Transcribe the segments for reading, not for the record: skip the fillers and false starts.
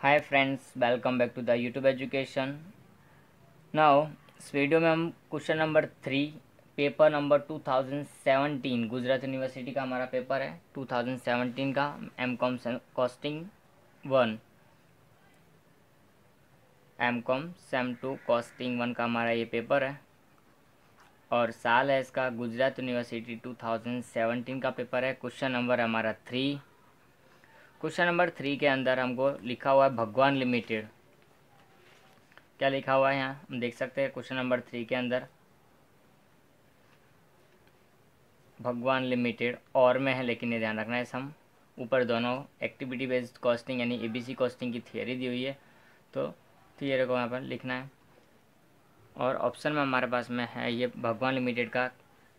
Hi friends, welcome back to the YouTube education. Now इस video में हम question number 3 paper number 2017 Gujarat university का हमारा पेपर है 2017 का M Com costing 1 M Com sem 2 costing 1 का हमारा ये पेपर है और साल है इसका गुजरात यूनिवर्सिटी 2017 का पेपर है। क्वेश्चन नंबर हमारा 3। क्वेश्चन नंबर 3 के अंदर हमको लिखा हुआ है भगवान लिमिटेड। क्या लिखा हुआ है यहाँ हम देख सकते हैं। क्वेश्चन नंबर 3 के अंदर भगवान लिमिटेड और में है, लेकिन ये ध्यान रखना है हम ऊपर दोनों एक्टिविटी बेस्ड कॉस्टिंग यानी एबीसी कॉस्टिंग की थियरी दी हुई है, तो थियरी को यहाँ पर लिखना है। और ऑप्शन में हमारे पास में है ये भगवान लिमिटेड का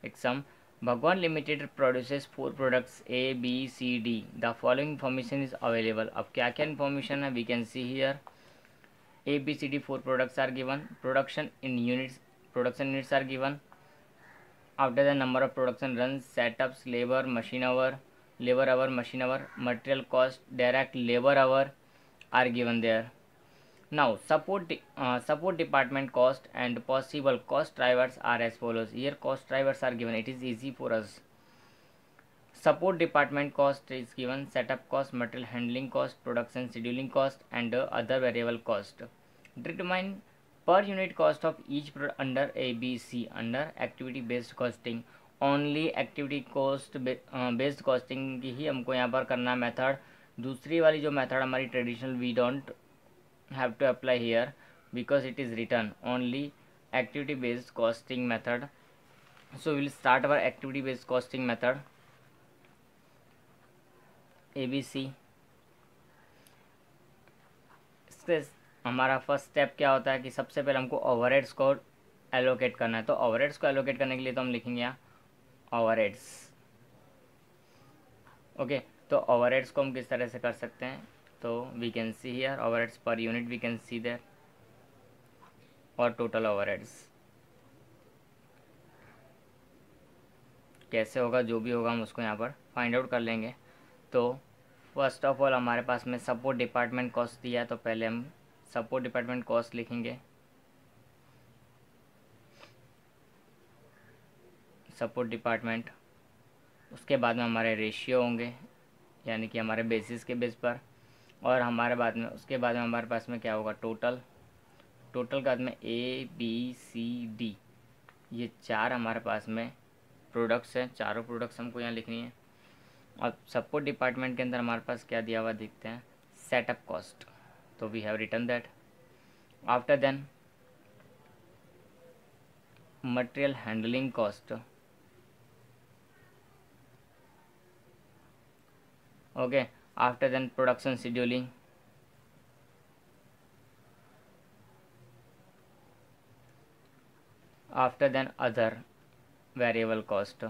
एक sum. Bhagwan limited produces 4 products A B C D, the following information is available. अब क्या क्या इन्फॉर्मेशन है we can see here. A, B, C, D 4 products are given. Production units are given. After the number of production runs, setups, labor hour, machine hour, material cost, direct labor hour are given there. Now support department cost and possible cost drivers are as follows. Here cost drivers are given. It is easy for us. Support department cost is given. Setup cost, material handling cost, production scheduling cost, and other variable cost. Determine per unit cost of each product under ABC under activity based costing. Only activity cost based costing की ही हमको यहाँ पर करना है method. दूसरी वाली जो मेथड हमारी traditional we don't have to apply here because it is written only activity based costing method. So will start our activity based costing method ABC। इसके हमारा फर्स्ट स्टेप क्या होता है कि सबसे पहले हमको ओवरहेड्स को एलोकेट करना है। तो ओवरहेड्स को एलोकेट करने के लिए तो हम लिखेंगे यहाँ ओवरहेड्स। ओके, तो ओवरहेड्स को हम किस तरह से कर सकते हैं, तो we can see here overheads per unit we can see there और टोटल ओवरहेड्स कैसे होगा, जो भी होगा हम उसको यहाँ पर फाइंड आउट कर लेंगे। तो फर्स्ट ऑफ ऑल हमारे पास में सपोर्ट डिपार्टमेंट कॉस्ट दिया है, तो पहले हम सपोर्ट डिपार्टमेंट कॉस्ट लिखेंगे। सपोर्ट डिपार्टमेंट, उसके बाद में हमारे रेशियो होंगे यानी कि हमारे बेसिस के बेस पर, और हमारे बाद में उसके बाद में हमारे पास में क्या होगा टोटल के बाद में ए बी सी डी, ये 4 हमारे पास में प्रोडक्ट्स हैं। चारों प्रोडक्ट्स हमको यहाँ लिखनी है। अब सपोर्ट डिपार्टमेंट के अंदर हमारे पास क्या दिया हुआ देखते हैं, सेटअप कॉस्ट, तो we have written that. After then material handling cost, okay. After then production scheduling, after then other variable cost.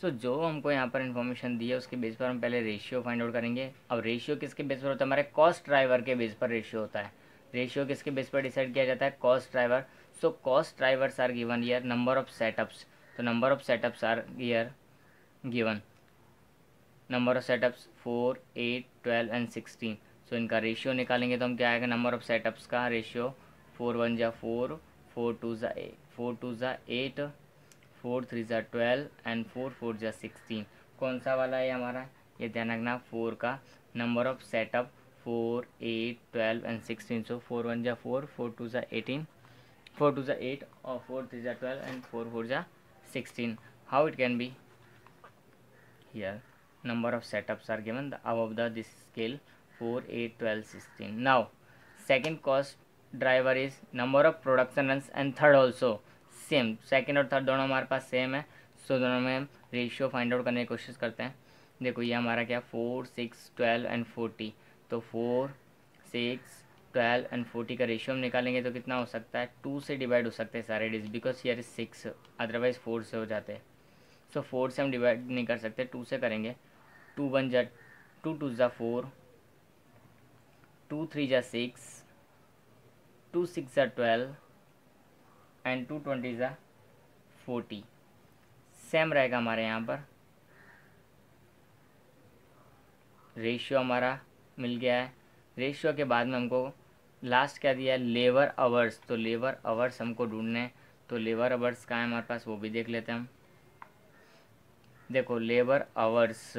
So जो हमको यहाँ पर इन्फॉर्मेशन दी है उसके बेस पर हम पहले रेशियो फाइंड आउट करेंगे। अब रेशियो किसके बेस पर होता है, हमारे कॉस्ट ड्राइवर के बेस पर रेशियो होता है। रेशियो किसके बेस पर डिसाइड किया जाता है, cost driver. So cost drivers are given here number of setups, तो number of setups are here given. Number of setups 4, 8, 12 and 16। So इनका रेशियो निकालेंगे तो हम क्या आएगा, नंबर ऑफ सेटअप्स का रेशियो 4 1 जा 4, 4 2 जा 8, 4 3 जा 12 एंड 4 4 जा 16। कौन सा वाला है हमारा, ये ध्यान रखना 4 का नंबर ऑफ सेटअप 4, 8, 12 एंड 16। सो 4 1 जा 4, 4 2 जा 18, 4 2 जा 8 और 4 3 जा 12 एंड 4 4 जा 16। How it can be here number of setups are given above this scale 4 8 12 16. Now second cost driver is number of production runs and third also same, second और third दोनों हमारे पास same है। सो दोनों में हम रेशियो फाइंड आउट करने की कोशिश करते हैं। देखो ये हमारा क्या 4 6 12 एंड 40, तो 4 6 12 एंड 40 का रेशियो हम निकालेंगे तो कितना हो सकता है, 2 से डिवाइड हो सकते हैं सारे डिज बिकॉज हियर इज 6, अदरवाइज 4 से हो जाते हैं। सो 4 से हम डिवाइड नहीं कर सकते, 2 से करेंगे। 2 1 जा 2 2 जा 4, 2 3 जा 6, 2 6 जा 12 एंड 2 20 जा 40। सेम रहेगा हमारे यहाँ पर रेशियो हमारा मिल गया है। रेशियो के बाद में हमको लास्ट क्या दिया है, लेबर आवर्स। तो लेबर आवर्स हमको ढूंढने हैं, तो लेबर आवर्स कहाँ है हमारे पास, वो भी देख लेते हैं हम। देखो लेबर आवर्स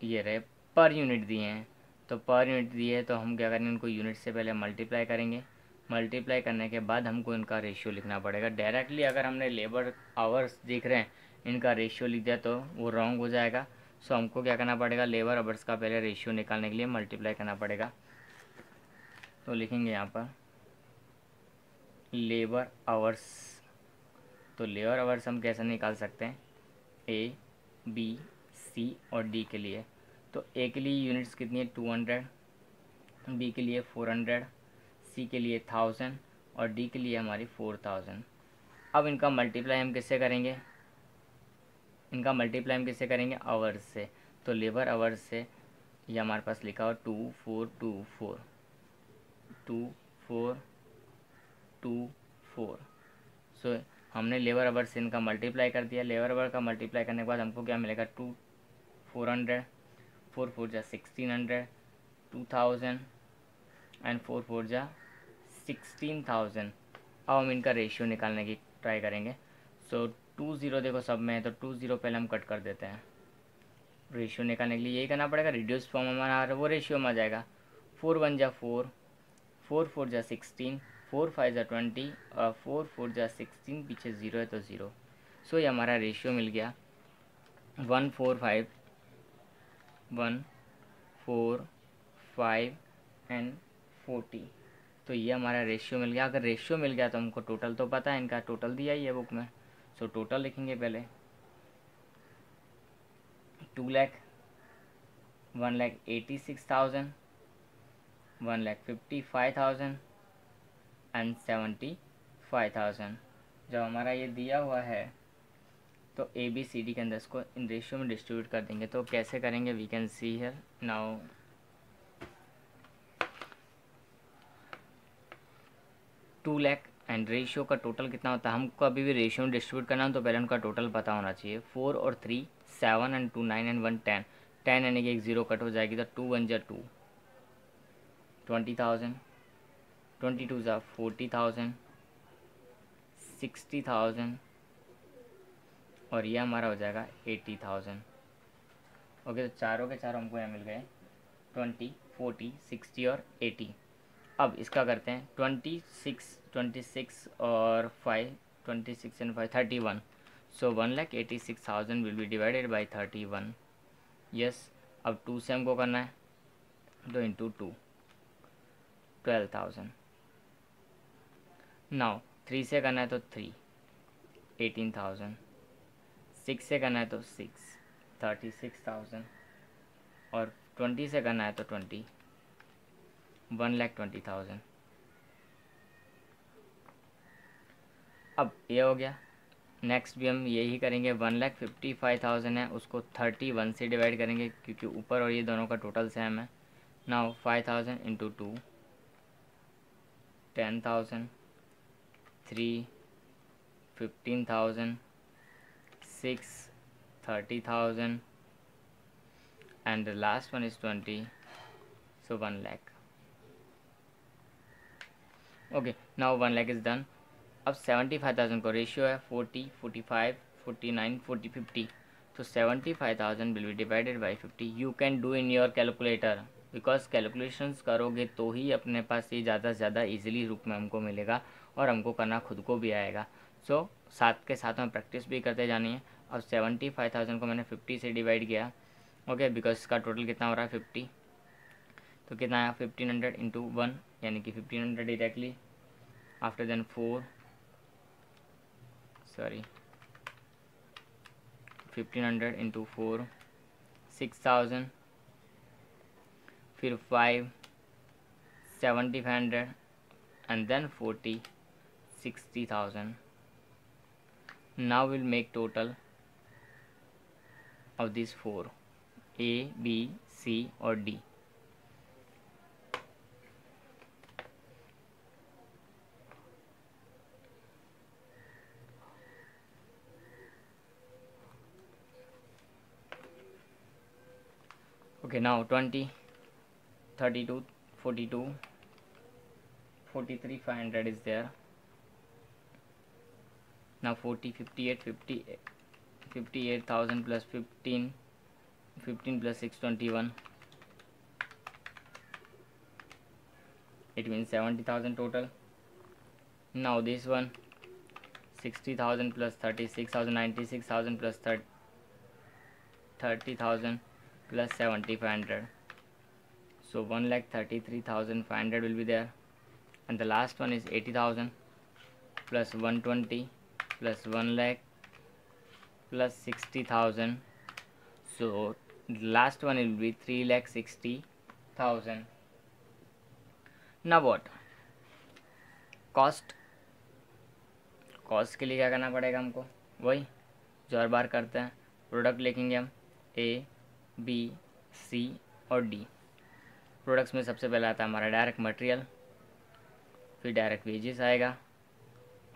ये रहे, पर यूनिट दिए हैं, तो पर यूनिट दिए है तो हम क्या करेंगे, उनको यूनिट से पहले मल्टीप्लाई करेंगे। मल्टीप्लाई करने के बाद हमको इनका रेशियो लिखना पड़ेगा। डायरेक्टली अगर हमने लेबर आवर्स देख रहे हैं इनका रेशियो लिख दिया तो वो रॉन्ग हो जाएगा। सो हमको क्या करना पड़ेगा, लेबर आवर्स का पहले रेशियो निकालने के लिए मल्टीप्लाई करना पड़ेगा। तो लिखेंगे यहाँ पर लेबर आवर्स। तो लेबर आवर्स हम कैसे निकाल सकते हैं, ए बी सी और डी के लिए। तो ए के लिए यूनिट्स कितनी है 200, बी के लिए 400, सी के लिए 1000 और डी के लिए हमारी 4000। अब इनका मल्टीप्लाई हम किससे करेंगे, इनका मल्टीप्लाई हम किससे करेंगे, आवर्स से। तो लेबर आवर्स से ये हमारे पास लिखा हो 2424 2424। सो हमने लेबर आवर से इनका मल्टीप्लाई कर दिया। लेबर आवर का मल्टीप्लाई करने के बाद हमको क्या मिलेगा, 400, 4 4 जा 1600, 2000 एंड 4 4 जा 16000। अब हम इनका रेशियो निकालने की ट्राई करेंगे। सो 20 देखो सब में है, तो 20 पहले हम कट कर देते हैं। रेशियो निकालने के लिए यही करना पड़ेगा, रिड्यूस फॉर्म हमारा आ रहा है वो रेशियो में आ जाएगा। 4 1 जा 4, 4 4 जा 16, 4 5 जा 20 और 4 4 जा 16, पीछे 0 है तो 0। सो ये हमारा रेशियो मिल गया 1 4 5 1 4 5 एंड 40। तो ये हमारा रेशियो मिल गया। अगर रेशियो मिल गया तो हमको टोटल तो पता है, इनका टोटल दिया ही है बुक में। सो टोटल लिखेंगे पहले 2 लाख, 1,86,000, 1,55,000 एंड 75,000। जब हमारा ये दिया हुआ है तो ए बी सी डी के अंदर इसको इन रेशियो में डिस्ट्रीब्यूट कर देंगे। तो कैसे करेंगे, we can see here now. 2 lakh and ratio का टोटल कितना होता है, हमको अभी भी रेशियो में डिस्ट्रीब्यूट करना हो तो पहले उनका टोटल पता होना चाहिए। 4 और 3 7 एंड 2 9 एंड 1 10। 10 यानी कि एक 0 कट हो जाएगी तो 2 1 जा 2, 20,000, 22 जा 40,000, 60,000 और ये हमारा हो जाएगा 80,000। ओके, तो चारों के चारों हमको यहाँ मिल गए 20 40 60 और 80। अब इसका करते हैं 26 और 5, 26 and 5 31। So 1,86,000 will be divided by 31। Yes, अब 2 से हमको करना है तो इंटू 2 12,000। नाउ 3 से करना है तो 3 18,000, 6 से करना है तो 6 36,000 और 20 से करना है तो 20 1,20,000। अब ये हो गया। नेक्स्ट भी हम यही करेंगे, 1,55,000 है उसको 31 से डिवाइड करेंगे क्योंकि ऊपर और ये दोनों का टोटल सेम है। Now 5,000 into 2 10,000, 3 15,000, 6 30,000 and the last one is 20, so 1 lakh. Okay, now 1 lakh is done. अब 75,000 को रेशियो है 40 45 49 40 50। तो 75,000 will be divided by 50। You can do in your calculator because calculations करोगे तो ही अपने पास ये ज़्यादा से ज़्यादा ईजिली रूप में हमको मिलेगा और हमको करना खुद को भी आएगा। सो साथ के साथ में प्रैक्टिस भी करते जानी है। अब 75,000 को मैंने 50 से डिवाइड किया। ओके, बिकॉज इसका टोटल कितना हो रहा है 50। तो कितना आया 1500 इंटू 1 यानी कि 1500 डायरेक्टली। आफ्टर देन 1500 इंटू 4 6,000, फिर 5 7,500 and then 40 60,000. Now we'll make total of these 4 A, B, C or D. Okay, now 20 32, 42, 43, 500 is there. Now 40, 58, 58,000 plus 15, 15 plus 6, 21. It means 70,000 total. Now this one 60,000 plus 36,000, 96,000 plus 30,000 plus 7,500. So 1,33,500 will be there. And the last one is 80,000 plus 120 plus 1 lakh plus 60,000. So the last one will be 3,60,000. Now what? Cost के लिए क्या करना पड़ेगा हमको? वही जो हर बार करते हैं, प्रोडक्ट लिखेंगे हम ए, बी, सी और डी। प्रोडक्ट्स में सबसे पहले आता है हमारा डायरेक्ट मटेरियल, फिर डायरेक्ट वेजेस आएगा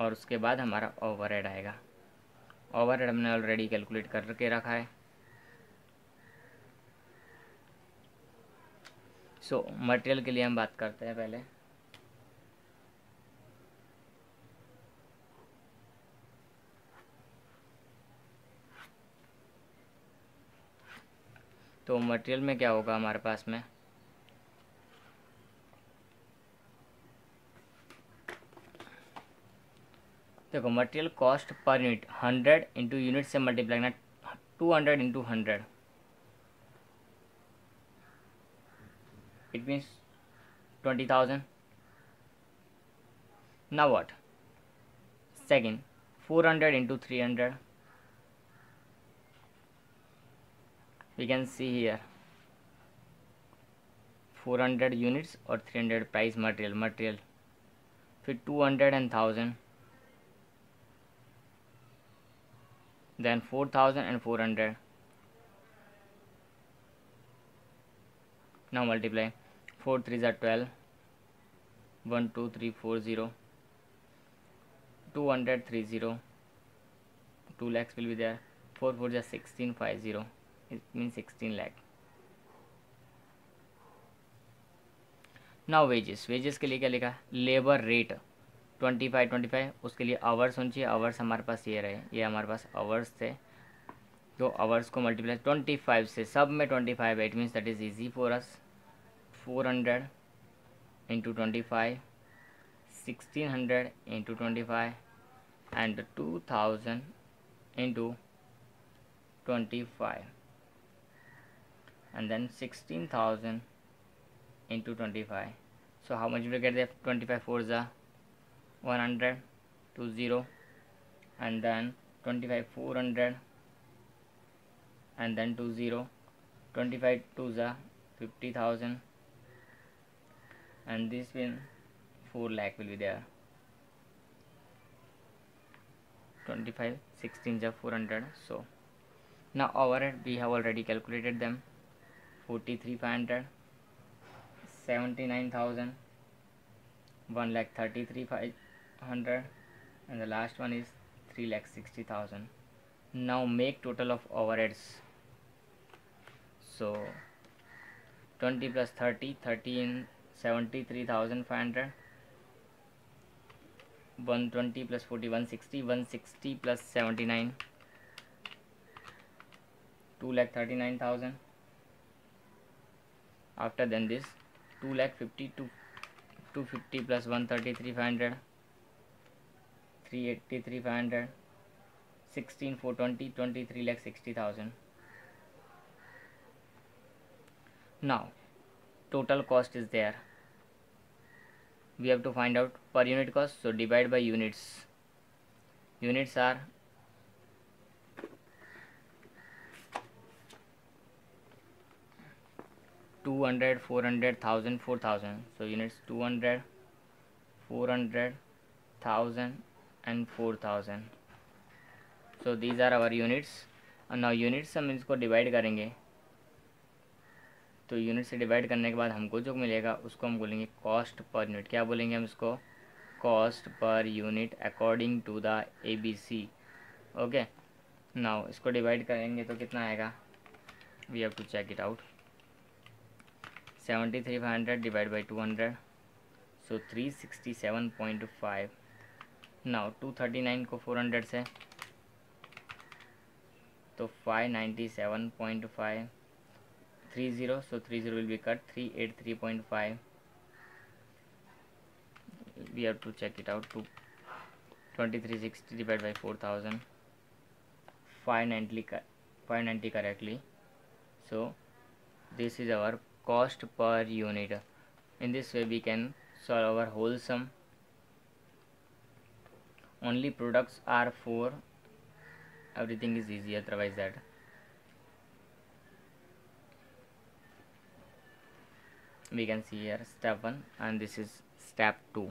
और उसके बाद हमारा ओवरहेड आएगा। ओवरहेड हमने ऑलरेडी कैलकुलेट करके रखा है। सो मटेरियल के लिए हम बात करते हैं पहले। तो मटेरियल में क्या होगा हमारे पास में, देखो material cost per unit 100 into unit से मल्टीप्लाई करना, 200 into 100, it means 20,000. Now what? Second, 400 into 300. We can see here 400 units or 300 price material. फिर 200 and 1000. Then 4,000 and 400. Now multiply. 4 3s are 12. 1 2 3 4 0. 200 30. 2 lakhs will be there. 4 4 is 16 50. It means 16 lakh. Now wages के लिए क्या लिखा? Labour rate 25 उसके लिए hours होनी चाहिए। Hours हमारे पास ये रहे, ये हमारे पास आवर्स थे, तो आवर्स को मल्टीप्लाई 25 से, सब में 25 है, it means that is easy for us. 400 into 25, 1600 into 25 and 2000 into 25 and then 16,000 into 25. So how much will you get there? 25 4s are 100 to 0, and then 25 400 and then to 0. 25 2s are 50,000 and this will 4 lakh will be there. 25 16 is 400. So now overhead we have already calculated them. 43,500, 79,000, 1,33,500, and the last one is 3,60,000. Now make total of overheads. So 20 plus 30, 13 73,500. 120 plus 40, 160, 160 plus 79, 2,39,000. After then this 2,50,000 to 250 plus 133,500, 383,500, 16 420, 23,60,000. Now total cost is there. We have to find out per unit cost, so divide by units. Units are 200, 400, 1000, 4000. So units 200, 400, 1000 and 4000. So these are our units. and now units हम इसको divide करेंगे, तो unit से divide करने के बाद हमको जो मिलेगा उसको हम बोलेंगे कॉस्ट पर यूनिट। क्या बोलेंगे हम इसको? Cost per unit according to the ABC. Okay, now इसको डिवाइड करेंगे तो कितना आएगा? We have to check it out. 73,500 divided by 200, so 367.5. Now 239 को 400 से तो 597.5, 30, so 30 will be cut, 383.5. We have to check it out. 2360 divided by 4000, 590 correctly. So this is our cost per unit. In this way we can solve our whole sum. Only products are 4, everything is easy otherwise that. We can see here step 1 and this is step 2.